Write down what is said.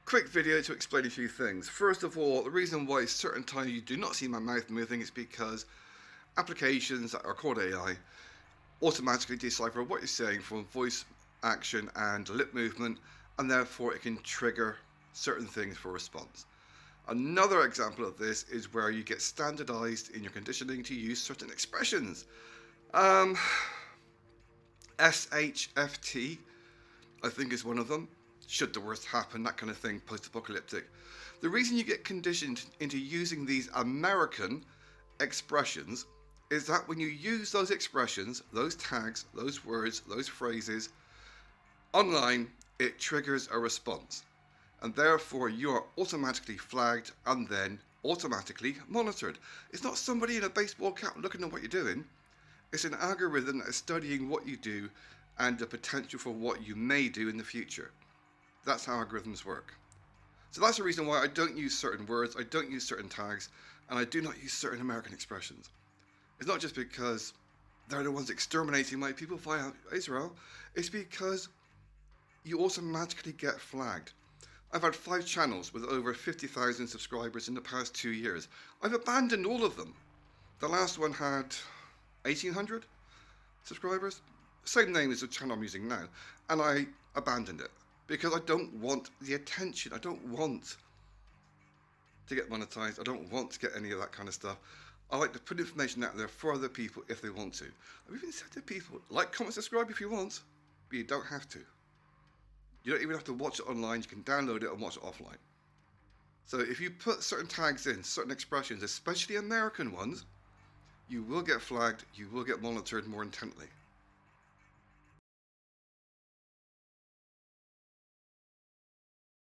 Quick video to explain a few things. First of all, the reason why certain times you do not see my mouth moving is because applications that are called AI automatically decipher what you're saying from voice action and lip movement, and therefore it can trigger certain things for response. Another example of this is where you get standardized in your conditioning to use certain expressions. SHFT, I think, is one of them. Should the worst happen, that kind of thing, post-apocalyptic. The reason you get conditioned into using these American expressions is that when you use those expressions, those tags, those words, those phrases online, it triggers a response. And therefore you are automatically flagged and then automatically monitored. It's not somebody in a baseball cap looking at what you're doing. It's an algorithm that is studying what you do and the potential for what you may do in the future. That's how algorithms work. So that's the reason why I don't use certain words, I don't use certain tags, and I do not use certain American expressions. It's not just because they're the ones exterminating my people via Israel, it's because you automatically get flagged. I've had 5 channels with over 50,000 subscribers in the past 2 years. I've abandoned all of them. The last one had 1,800 subscribers, same name as the channel I'm using now, and I abandoned it because I don't want the attention. I don't want to get monetized. I don't want to get any of that kind of stuff. I like to put information out there for other people if they want to. I've even said to people, like, comment, subscribe if you want, but you don't have to. You don't even have to watch it online. You can download it and watch it offline. So if you put certain tags in, certain expressions, especially American ones, you will get flagged, you will get monitored more intently.